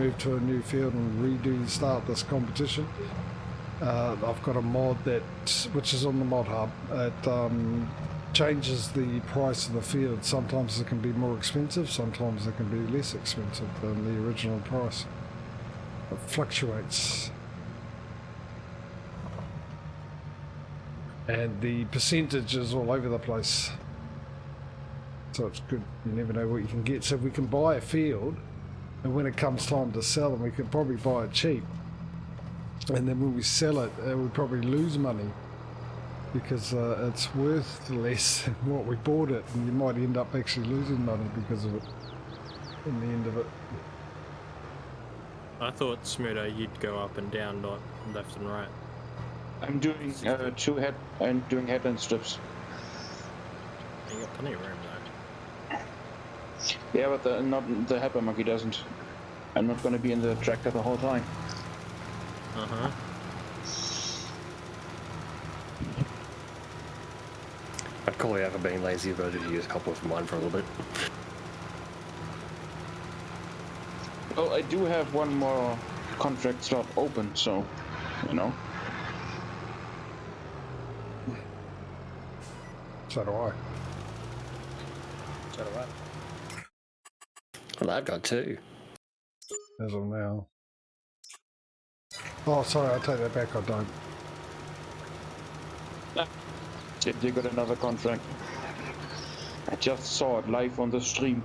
move to a new field and start this competition. I've got a mod which is on the mod hub. It changes the price of the field. Sometimes it can be more expensive, sometimes it can be less expensive than the original price. It fluctuates. And the percentage is all over the place. So it's good, you never know what you can get. So we can buy a field, and when it comes time to sell them, we can probably buy it cheap. And then when we sell it, we probably lose money because it's worth less than what we bought it, and you might end up actually losing money because of it in the end of it. I thought, Smudo, you'd go up and down, not left and right. I'm doing I'm doing headland strips. You got plenty of room though. Yeah, but the helper monkey doesn't. I'm not going to be in the tractor the whole time. Uh-huh. I'd call you out for being lazy, but I did use a couple of mine for a little bit. Well, I do have one more contract slot open, so, you know. So do I. So do I. Well, I've got two. As of now. Oh, sorry, I take that back, I don't. Did you got another contract? I just saw it live on the stream.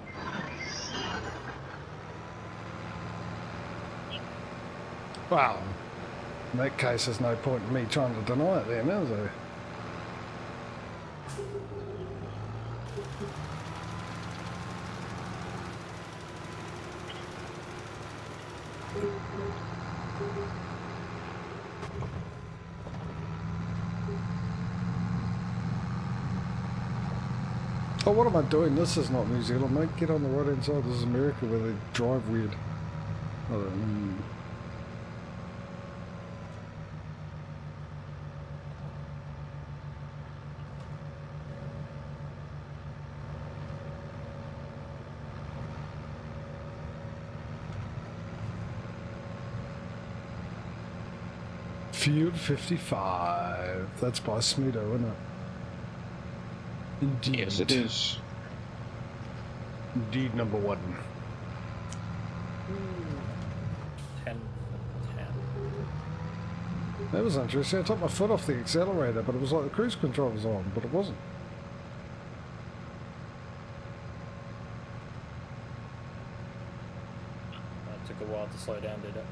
Well, in that case, there's no point in me trying to deny it then, is there? Oh, what am I doing? This is not New Zealand, mate. Get on the right hand side. This is America where they drive weird. Field 55. That's by Smudo, isn't it? Indeed. Yes, it is. Indeed, number one. 10 for 10. That was interesting. I took my foot off the accelerator, but it was like the cruise control was on, but it wasn't. It took a while to slow down, did it?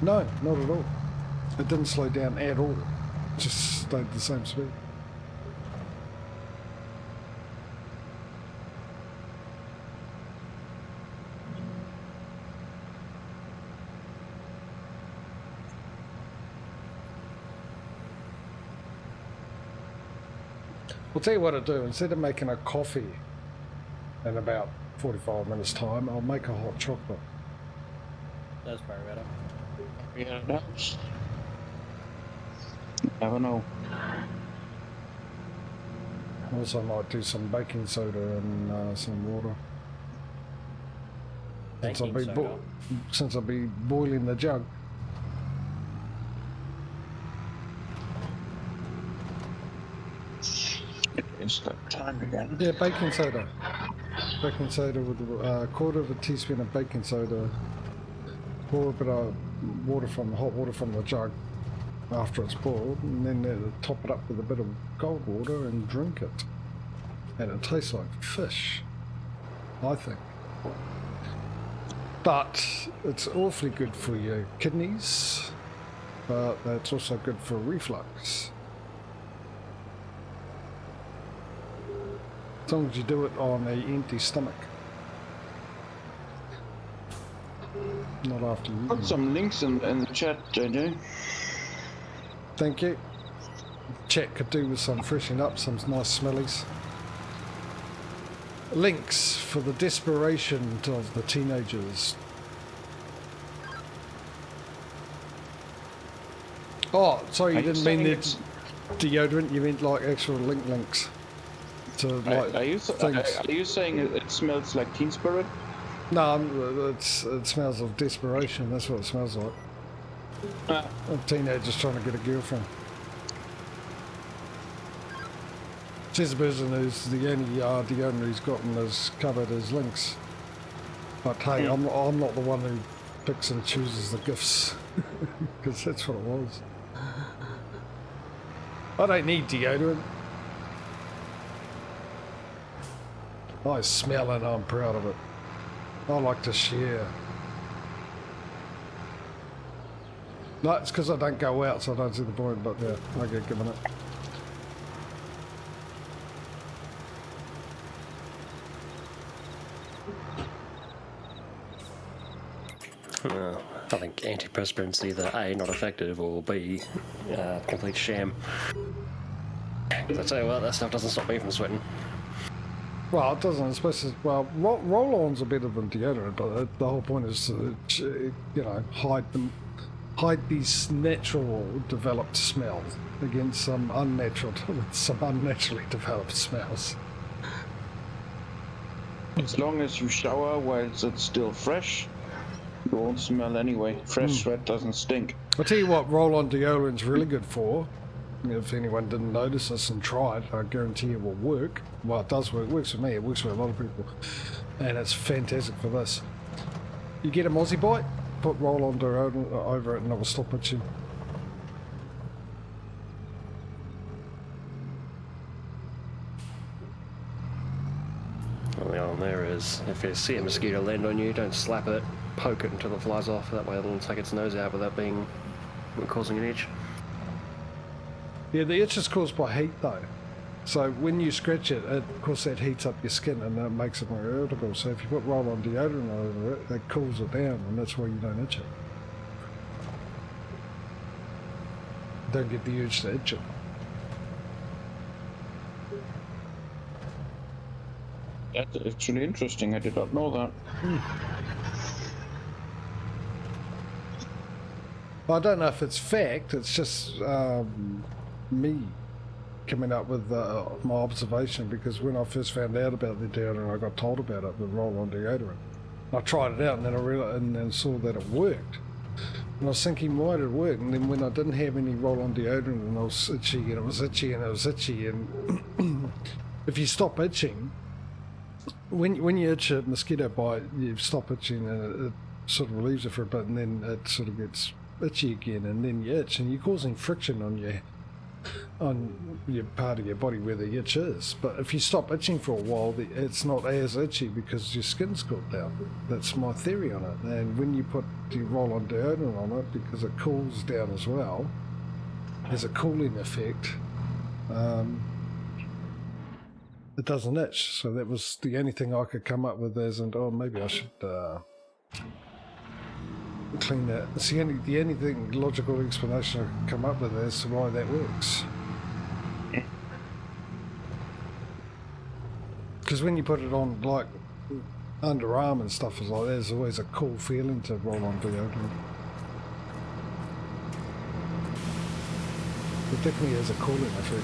No, not at all. It didn't slow down at all. It just stayed the same speed. I'll tell you what I'll do. Instead of making a coffee in about 45 minutes time, I'll make a hot chocolate. That's probably better. Yeah, it helps. Never know. Also might do some baking soda and some water. Since I'll be boiling the jug. It's that time again. Yeah, baking soda. Baking soda with a quarter of a teaspoon of baking soda. Pour a bit of water hot water from the jug after it's boiled, and then top it up with a bit of cold water and drink it. And it tastes like fish, I think. But it's awfully good for your kidneys, but that's also good for reflux. As long as you do it on an empty stomach. Not after you. Put some links in the chat, JJ. Thank you. Chat could do with some freshening up, some nice smellies. Links for the desperation of the teenagers. Oh, sorry, you didn't mean the deodorant, you meant like actual links to like Are you saying it smells like Teen Spirit? No, it smells of desperation. That's what it smells like. A teenager's trying to get a girlfriend. Says the person who's the only deodorant he's got in his cupboard is Lynx. But hey, I'm not the one who picks and chooses the gifts. Because that's what it was. I don't need deodorant. I smell it and I'm proud of it. I like to share. No, it's because I don't go out, so I don't see the point, but yeah, I get given it. I think antiperspirant's either A, not effective, or B, complete sham. I tell you what, that stuff doesn't stop me from sweating. Well, it doesn't, especially, well, roll-ons are better than deodorant, but the whole point is to, you know, hide these natural developed smells against some unnaturally developed smells. As long as you shower whilst it's still fresh, you won't smell anyway. Fresh sweat doesn't stink. I'll tell you what roll-on deodorant's really good for. If anyone didn't notice this and try it, I guarantee it will work. Well, it does work. It works for me. It works for a lot of people. And it's fantastic for this. You get a Mozzie bite, put roll-on deodorant over it and it will stop itching. Well, the other one there is, if you see a mosquito land on you, don't slap it, poke it until it flies off. That way it'll take its nose out without causing an itch. Yeah, the itch is caused by heat though. So when you scratch it, of course that heats up your skin and that makes it more irritable. So if you put roll-on deodorant over it, that cools it down and that's why you don't itch it. Don't get the urge to itch it. That's actually interesting. I did not know that. I don't know if it's fact, it's just me coming up with my observation, because when I first found out about the deodorant, I got told about it, the roll-on deodorant. I tried it out and then I realized, and then saw that it worked. And I was thinking, why did it work? And then when I didn't have any roll-on deodorant and I was itchy and it was itchy and it was itchy, and if you stop itching, when you itch a mosquito bite, you stop itching and it sort of relieves it for a bit, and then it sort of gets itchy again, and then you itch and you're causing friction on your part of your body where the itch is. But if you stop itching for a while, it's not as itchy because your skin's cooled down. That's my theory on it. And when you put the roll-on deodorant on it, because it cools down as well, there's a cooling effect, it doesn't itch. So that was the only thing I could come up with, as and oh, maybe I should clean that. It's the only thing logical explanation I can come up with as to why that works. Because when you put it on like underarm and stuff is like, there's always a cool feeling to roll on deodorant. It definitely has a cooling effect.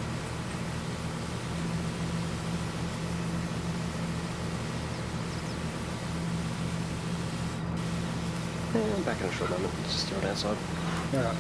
Yeah, I'm back in a short moment, just staring outside. Yeah.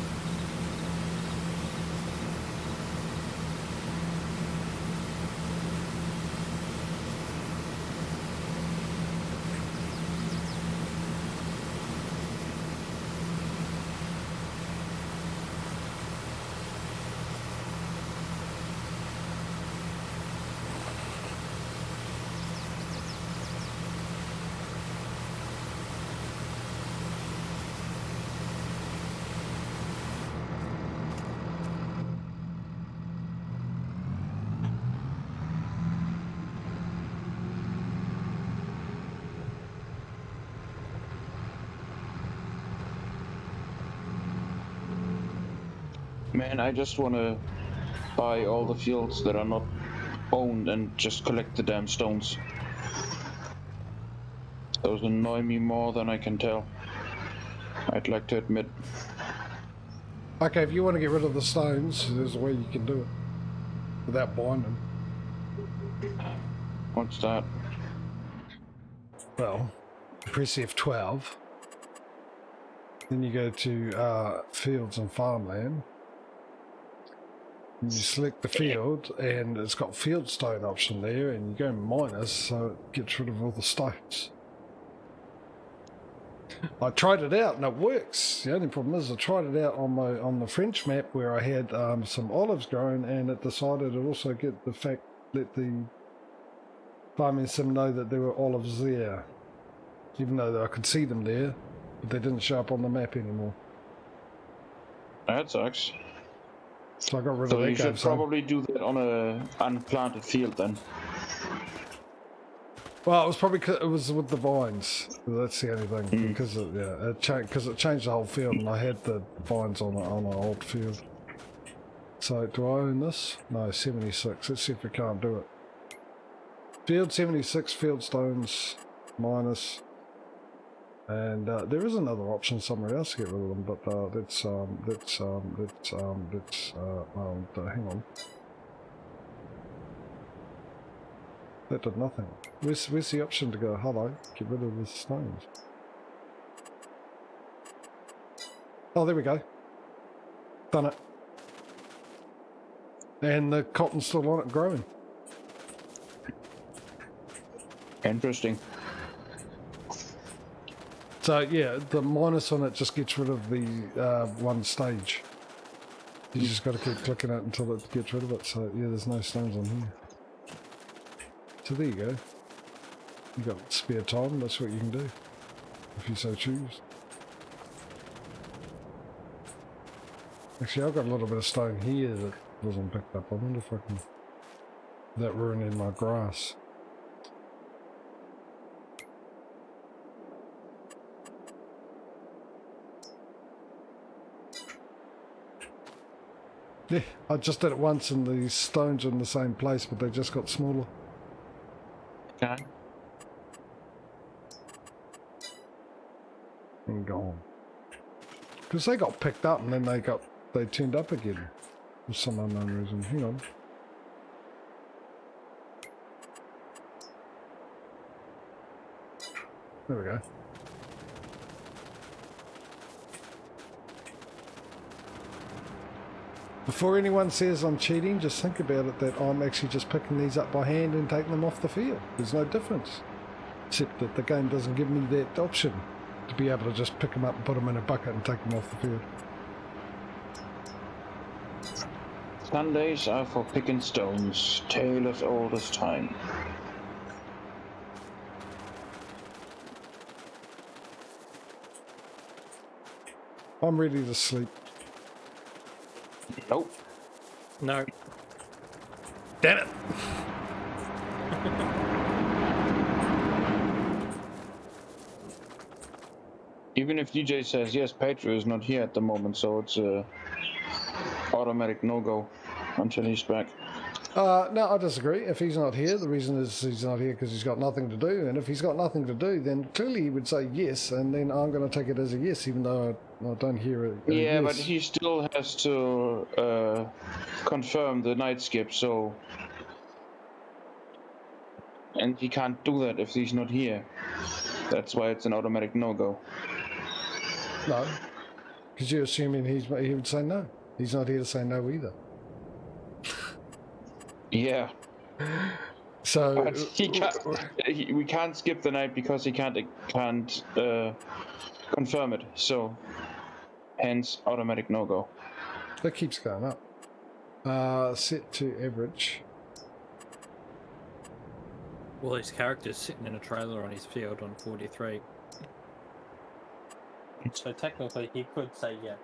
Man, I just want to buy all the fields that are not owned and just collect the damn stones. Those annoy me more than I can tell, I'd like to admit. Okay, if you want to get rid of the stones, there's a way you can do it without buying them. What's that? Well, press F12. Then you go to fields and farmland. And you select the field, and it's got field stone option there, and you go minus, so it gets rid of all the stones. I tried it out and it works. The only problem is I tried it out on the French map where I had some olives growing, and it decided to also let the farming sim know that there were olives there, even though I could see them there, but they didn't show up on the map anymore. That sucks. So I got rid of So that. you should probably do that on a unplanted field then. Well, it was probably it was with the vines. That's the only thing, because it changed the whole field, and I had the vines on an old field. So do I own this? No, 76. Let's see if we can't do it. Field 76, field stones minus, and there is another option somewhere else to get rid of them, but hang on. That did nothing. Where's the option to go, hello, get rid of the stones? Oh, there we go. Done it. And the cotton's still on it growing. Interesting. So yeah, the minus on it just gets rid of the one stage. You just got to keep clicking it until it gets rid of it. So yeah, there's no stones on here. So there you go. You got spare time, that's what you can do, if you so choose. Actually, I've got a little bit of stone here that wasn't picked up. I wonder if I can... that ruining my grass. Yeah, I just did it once and the stones are in the same place, but they just got smaller. Okay. And gone. Because they got picked up and then they turned up again for some unknown reason. Hang on. There we go. Before anyone says I'm cheating, just think about it that I'm actually just picking these up by hand and taking them off the field. There's no difference. Except that the game doesn't give me that option to be able to just pick them up and put them in a bucket and take them off the field. Sundays are for picking stones, tale as old as time. I'm ready to sleep. Nope. No. Damn it! Even if DJ says yes, Patrio is not here at the moment, so it's a automatic no-go until he's back. No, I disagree. If he's not here, the reason is he's not here because he's got nothing to do. And if he's got nothing to do, then clearly he would say yes, and then I'm going to take it as a yes, even though I don't hear it. Yeah, yes. but he still has to confirm the night skip, so... And he can't do that if he's not here. That's why it's an automatic no-go. No, because you're assuming he would say no. He's not here to say no either. Yeah. So But we can't skip the night because he can't confirm it. So, hence automatic no-go. that keeps going up. Set to average. Well, his character's sitting in a trailer on his field on 43. So technically he could say yes.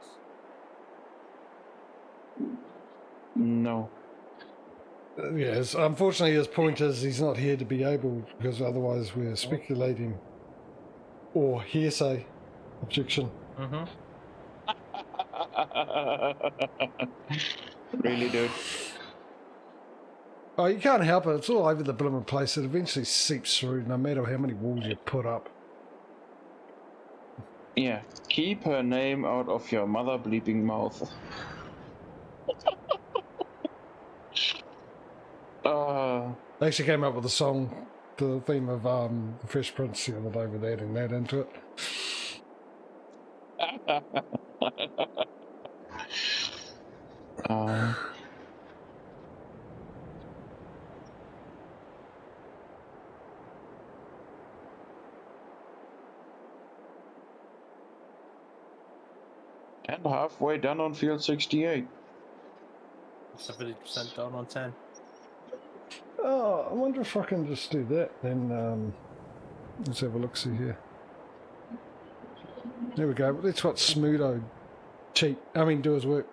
No. Yes, unfortunately his point is he's not here to be able, because otherwise we're speculating or hearsay. Objection. Mm-hmm. Really, dude? Oh, you can't help it. It's all over the blooming place. It eventually seeps through no matter how many walls you put up. Yeah. Keep her name out of your mother bleeping mouth. They actually came up with a song to the theme of the Fresh Prince the other day with adding that into it. And halfway done on field 68. 70% done on 10. Oh, I wonder if I can just do that. Then let's have a look. See here. There we go. That's what Smudo do his work.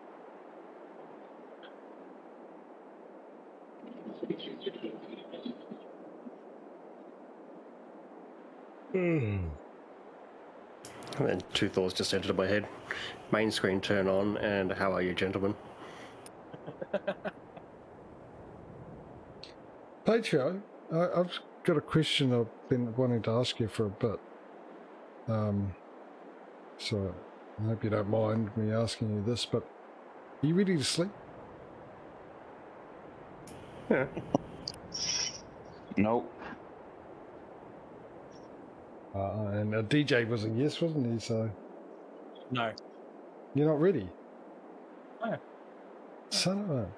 And then two thoughts just entered my head. Main screen turn on, and how are you, gentlemen? Patrio, I've got a question I've been wanting to ask you for a bit. So I hope you don't mind me asking you this, but are you ready to sleep? Yeah. No. And DJ was a yes, wasn't he? So No. you're not ready? No. Son of a...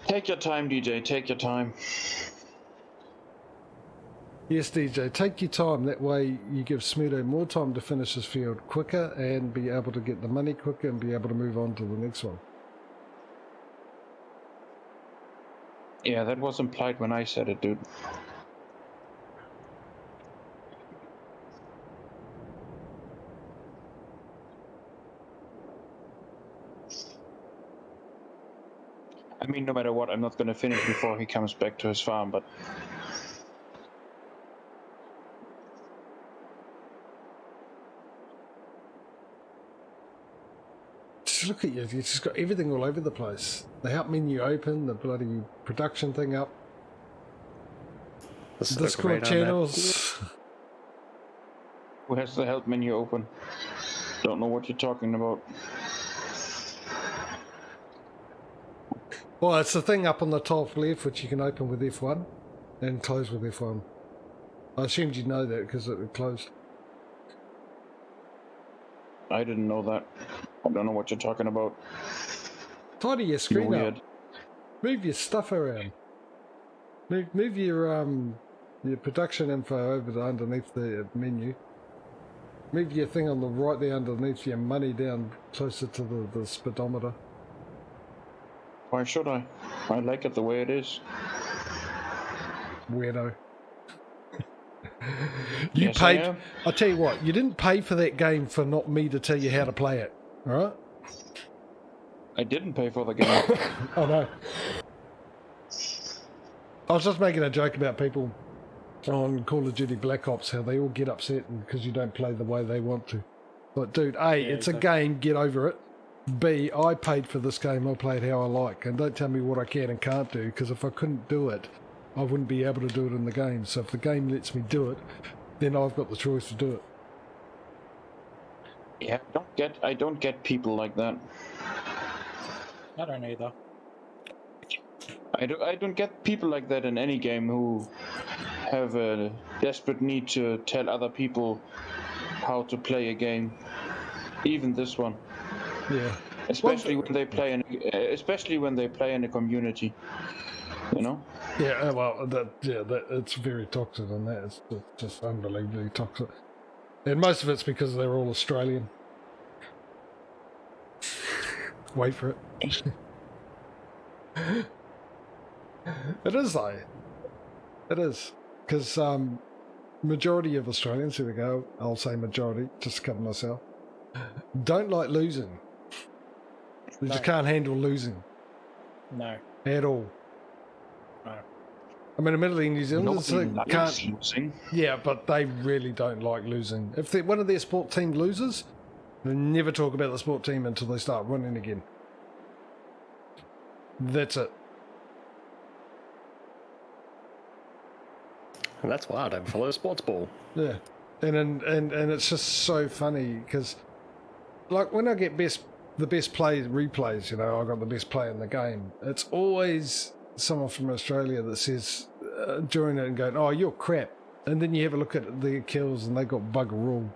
Take your time, DJ, take your time. Yes, DJ, take your time. That way you give Smudo more time to finish his field quicker and be able to get the money quicker and be able to move on to the next one. Yeah, that was implied when I said it, dude. I mean, no matter what, I'm not going to finish before he comes back to his farm, but... Just look at you, you've just got everything all over the place. The help menu open, the bloody production thing up, The Discord channels. Who has the help menu open? Don't know what you're talking about. Well, it's the thing up on the top left which you can open with F1 and close with F1. I assumed you'd know that because it closed. I didn't know that. I don't know what you're talking about. Tidy your screen You're up. weird. Move your stuff around. Move your production info over to underneath the menu. Move your thing on the right there underneath your money down closer to the speedometer. Why should I? I like it the way it is. Weirdo. Yes, I am. I'll tell you what, you didn't pay for that game for not me to tell you how to play it, alright? I didn't pay for the game. Oh no. I was just making a joke about people on Call of Duty Black Ops, how they all get upset because you don't play the way they want to. But dude, A, it's a game, get over it. B, I paid for this game, I'll play it how I like, and don't tell me what I can and can't do, because if I couldn't do it, I wouldn't be able to do it in the game. So if the game lets me do it, then I've got the choice to do it. Yeah, I don't get people like that. I don't either. I don't get people like that in any game who have a desperate need to tell other people how to play a game. Even this one. Yeah. Especially when they play in a community. You know? Yeah, well, it's very toxic on that. It's just unbelievably toxic. And most of it's because they're all Australian. Wait for it. It is though. It is. Because majority of Australians, here we go, I'll say majority, just to cover myself, don't like losing. They just can't handle losing. No. At all. No. I mean, admittedly, New Zealanders can't. Losing. Yeah, but they really don't like losing. If one of their sport team loses, they never talk about the sport team until they start winning again. That's it. And that's why I don't follow sports ball. Yeah, and it's just so funny because, like, when I get the best replays, you know, I got the best play in the game. It's always someone from Australia that says during it and going, "Oh, you're crap," and then you have a look at their kills and they got bugger all.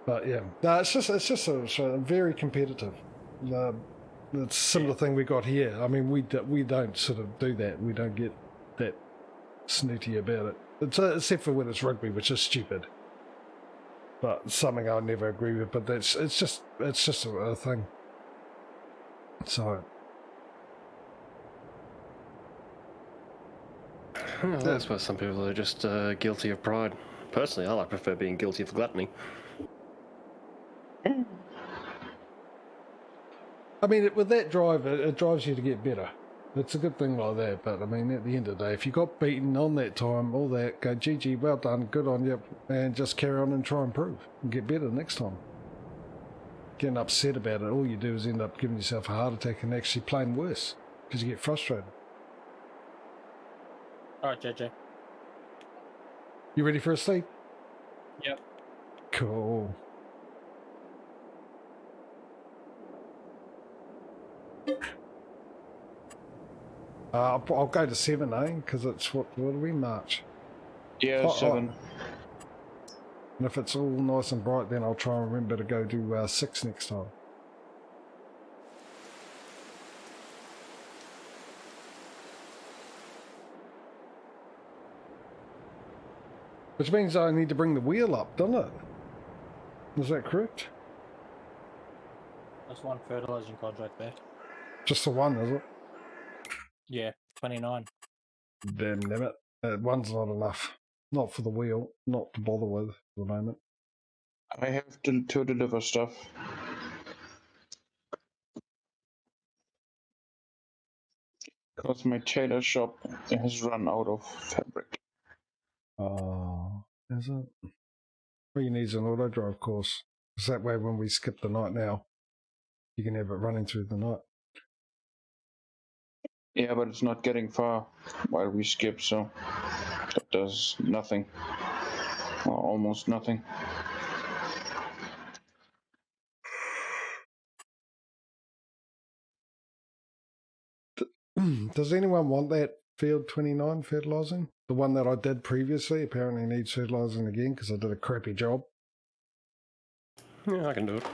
But yeah, no, it's just a very competitive. It's a similar thing we got here. I mean, we don't sort of do that. We don't get that snooty about it. Except for when it's rugby, which is stupid. But something I never agree with. But it's just a thing. So. Well, I suppose some people are just guilty of pride. Personally, I prefer being guilty of gluttony. I mean, with that drive, it drives you to get better. It's a good thing like that, but I mean, at the end of the day, if you got beaten on that time, all that, go, GG, well done, good on you, and just carry on and try and improve and get better next time. Getting upset about it, all you do is end up giving yourself a heart attack and actually playing worse because you get frustrated. Alright, JJ. You ready for a sleep? Yep. Cool. I'll go to 7, because it's what do we March? Yeah, 7. And if it's all nice and bright, then I'll try and remember to go to 6 next time. Which means I need to bring the wheel up, doesn't it? Is that correct? That's one fertilizing contract there. Just the one, is it? Yeah, 29. Damn it. One's not enough. Not for the wheel. Not to bother with for the moment. I have to deliver stuff. Because my tailor shop has run out of fabric. Oh, is it? Well, you need an auto drive course. Because that way when we skip the night now, you can have it running through the night. Yeah, but it's not getting far while we skip, so that does nothing. Or almost nothing. Does anyone want that field 29 fertilising? The one that I did previously apparently needs fertilising again because I did a crappy job. Yeah, I can do it.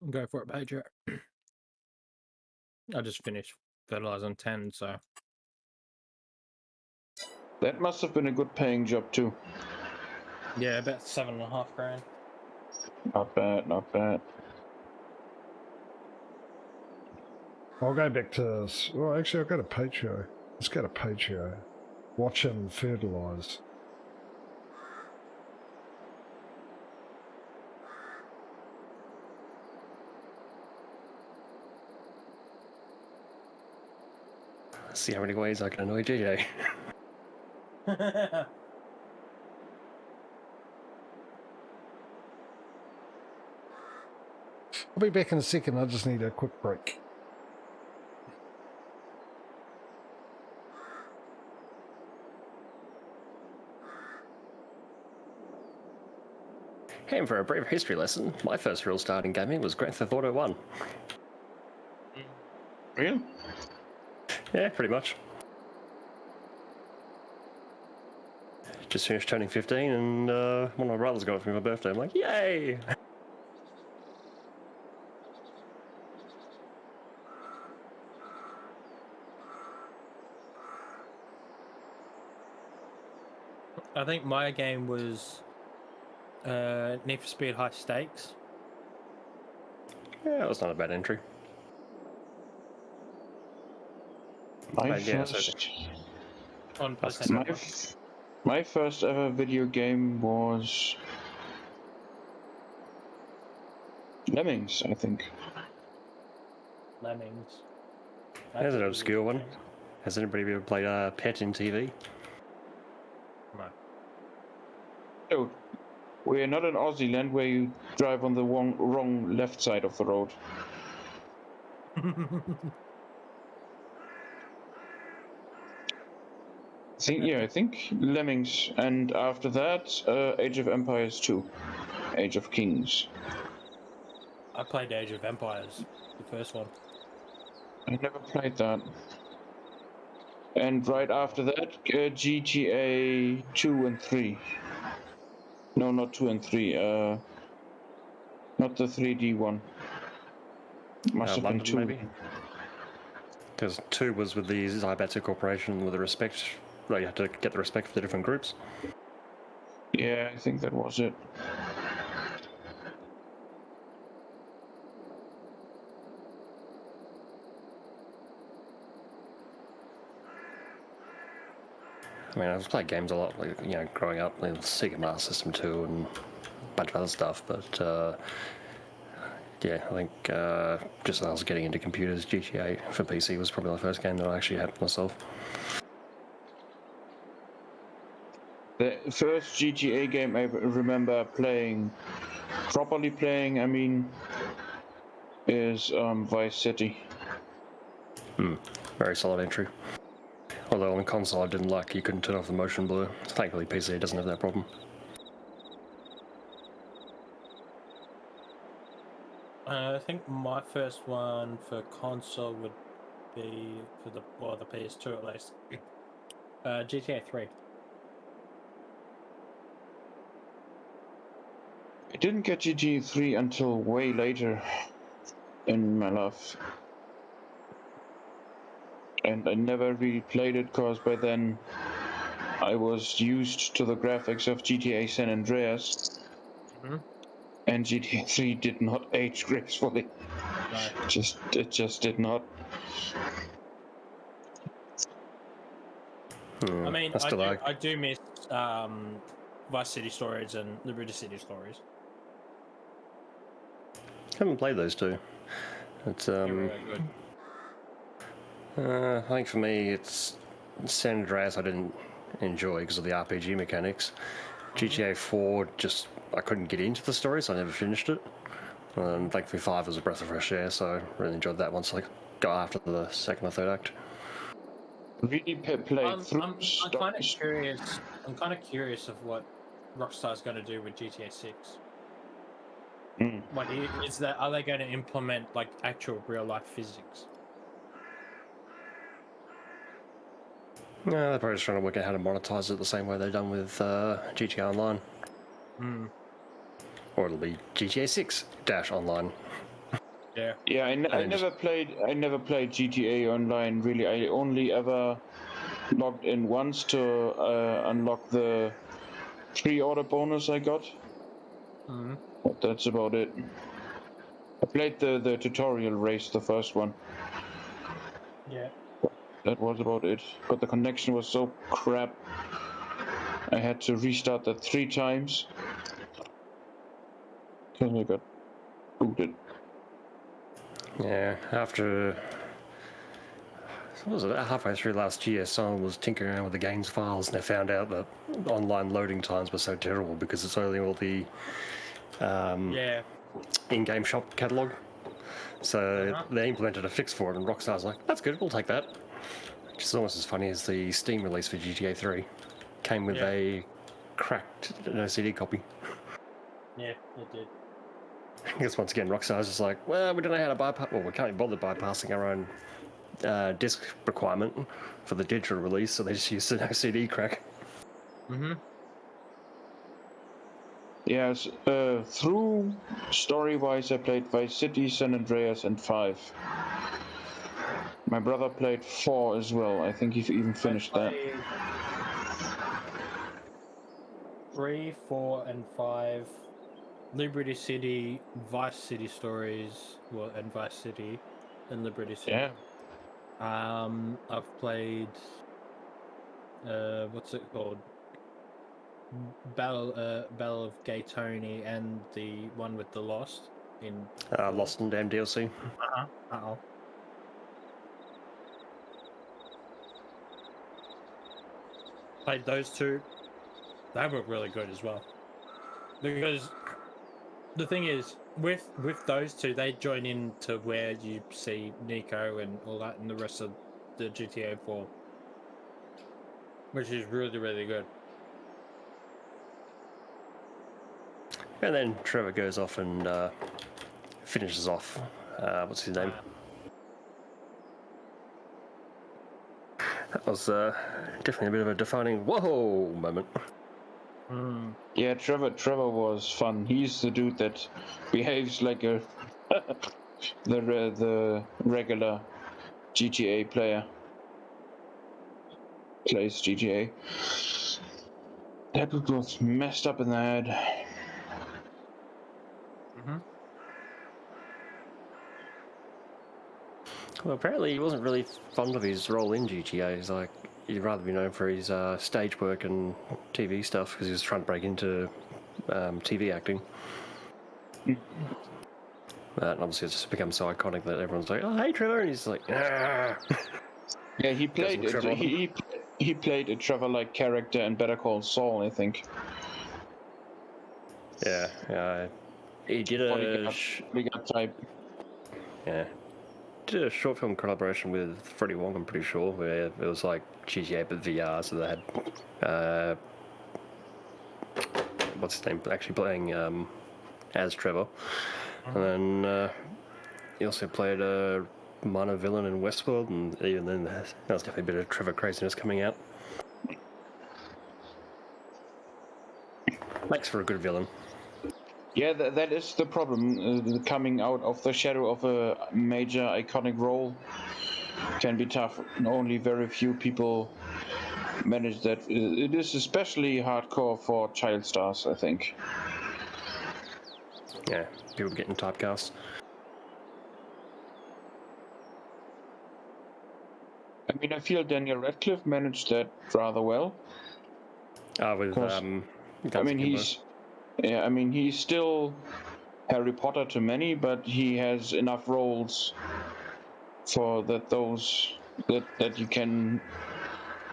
Go for it, Patrio. I just finished fertilizing 10, so. That must have been a good paying job too. Yeah, about 7.5 grand. Not bad, not bad. I'll go back to... Well, actually, I'll go to Patrio. Let's go to Patrio. Watch him fertilise. See how many ways I can annoy JJ. I'll be back in a second. I just need a quick break. And for a brief history lesson, my first real start in gaming was Grand Theft Auto 1. Really? Yeah, pretty much. Just finished turning 15 and one of my brothers got it for me for my birthday. I'm like, yay! I think my game was Need for Speed High Stakes. Yeah, that was not a bad entry. My yeah, first, On PlayStation 1. my first ever video game was Lemmings, I think. Lemmings. There's an obscure one. Has anybody ever played Pet in TV? No. Oh, we're not in Aussie land where you drive on the wrong left side of the road. I think Lemmings, and after that, Age of Empires 2, Age of Kings. I played Age of Empires, the first one. I never played that. And right after that, GTA 2 and 3. No, not 2 and 3. Not the 3D one. Must have been London 2. maybe? Because 2 was with the Zaibatsu Corporation with the respect. Well, you had to get the respect for the different groups. Yeah, I think that was it. I mean, I've played games a lot, like, you know, growing up, like Sega Master System 2 and a bunch of other stuff, but yeah, I think just as I was getting into computers, GTA for PC was probably the first game that I actually had myself. The first GTA game I remember playing, properly playing, I mean, is Vice City. Very solid entry. Although on console I didn't like you couldn't turn off the motion blur. Thankfully PC doesn't have that problem. I think my first one for console would be for the PS2 at least. GTA 3. I didn't get GTA 3 until way later in my life. And I never really played it because by then I was used to the graphics of GTA San Andreas. Mm-hmm. And GTA 3 did not age gracefully. No. It just did not. I mean, I I do miss Vice City Stories and Liberty City Stories. haven't played those two. It's They're really good. I think for me it's San Andreas I didn't enjoy because of the RPG mechanics. GTA 4 just I couldn't get into the story, so I never finished it. Thankfully 5 was a breath of fresh air, so I really enjoyed that once I got after the second or third act. Really played through. I'm kind of curious. I'm kind of curious of what Rockstar's going to do with GTA 6. What is that? Are they going to implement like actual real life physics? Yeah, they're probably just trying to work out how to monetize it the same way they've done with GTA Online. Or it'll be GTA 6 - Online. Yeah. Yeah, I never played GTA Online really. I only ever logged in once to unlock the pre-order bonus I got. But that's about it. I played the tutorial race, the first one. Yeah. That was about it. But the connection was so crap. I had to restart that 3 times. Because I got booted. Yeah, after what was it, halfway through last year, someone was tinkering around with the game's files and they found out that online loading times were so terrible because it's only all the in-game shop catalogue. So they implemented a fix for it, and Rockstar's like, "That's good, we'll take that." Which is almost as funny as the Steam release for GTA 3. Came with a cracked CD copy. Yeah, it did. I guess once again, Rockstar's just like, well, we don't know how to bypass. Well, we can't be bothered bypassing our own disc requirement for the digital release, so they just used the CD crack. Yes, through story-wise, I played Vice City, San Andreas, and 5. My brother played 4 as well. I think he even finished that. 3, 4, and 5. Liberty City, Vice City Stories, and Vice City, and Liberty City. Yeah. I've played. What's it called? Battle of Gay Tony and the one with the Lost in. Lost and Damned DLC. Played those two. They were really good as well. Because the thing is, with those two, they join in to where you see Nico and all that and the rest of the GTA 4. Which is really, really good. And then Trevor goes off and finishes off. What's his name? That was definitely a bit of a defining whoa moment. Yeah, Trevor was fun. He's the dude that behaves like a the regular GTA player. Plays GTA. That dude was messed up in the head. Well, apparently he wasn't really fond of his role in GTA. He's like, he'd rather be known for his stage work and TV stuff because he was trying to break into TV acting. And obviously it's just become so iconic that everyone's like, oh, hey, Trevor, and he's like, ah. Yeah, he played Doesn't Trevor on him? he played a Trevor-like character in Better Call Saul, I think. Yeah, he did a Bodyguard type. yeah, did a short film collaboration with Freddie Wong, I'm pretty sure, where it was like GTA but VR, so they had what's his name actually playing as Trevor, and then he also played a minor villain in Westworld, and even then there was definitely a bit of Trevor craziness coming out. Makes for a good villain. Yeah, that is the problem. Coming out of the shadow of a major iconic role can be tough. Only very few people manage that. It is especially hardcore for child stars, I think. Yeah, people getting typecast. I mean, I feel Daniel Radcliffe managed that rather well. With Course. Guns I mean, Akimbo. he's still Harry Potter to many, but he has enough roles for that you can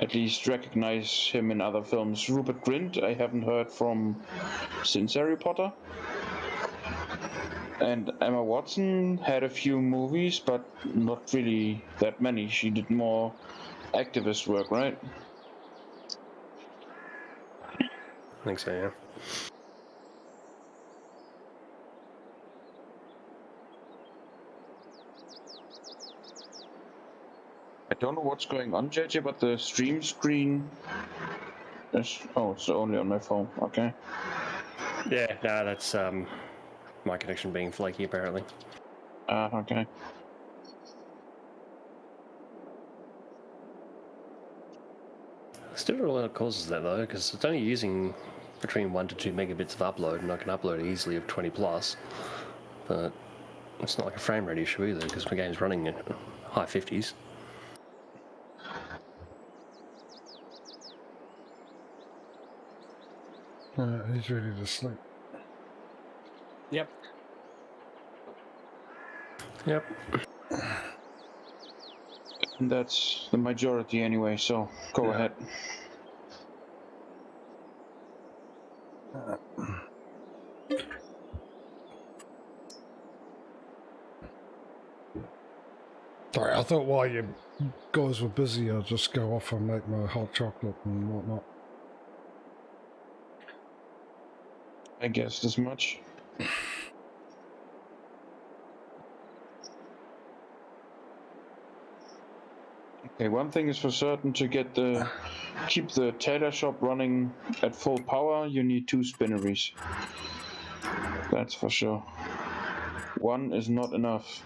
at least recognize him in other films. Rupert Grint, I haven't heard from since Harry Potter. And Emma Watson had a few movies, but not really that many. She did more activist work, right? I think so, yeah. I don't know what's going on, JJ, but the stream screen is... Oh, it's only on my phone. Okay. Yeah, no, that's my connection being flaky apparently. Okay. Still don't know what causes that though, because it's only using between 1 to 2 megabits of upload, and I can upload easily of 20 plus. But it's not like a frame rate issue either, because my game's running at high 50s. He's ready to sleep. Yep. Yep. And that's the majority anyway, so go ahead. Sorry, I thought while you guys were busy, I'd just go off and make my hot chocolate and whatnot. I guessed as much. Okay, one thing is for certain: to keep the tailor shop running at full power, you need 2 spinneries. That's for sure. One is not enough.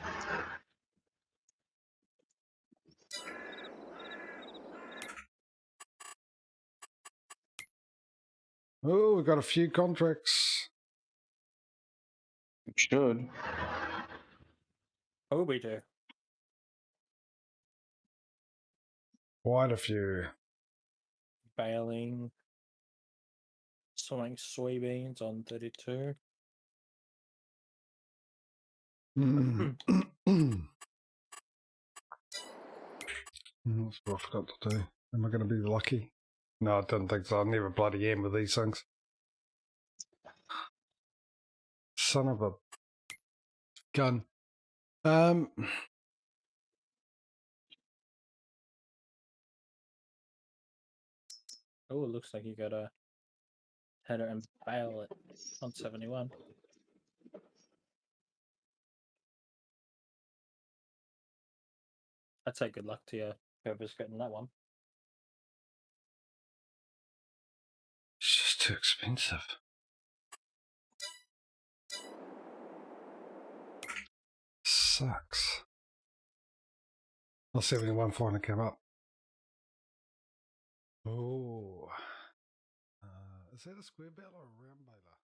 Oh, we've got a few contracts. You should. Oh, we do. Quite a few. Baling. Sowing soybeans on 32. That's what I forgot to do. Am I going to be lucky? No, I don't think so. I never bloody am with these things. Son of a gun. Oh, it looks like you got a header and bale it on 71. I'd say good luck to you, whoever's getting that one. It's too expensive. Sucks. I'll see if we can one finally come up. Oh. Is that a square bale or a round baler?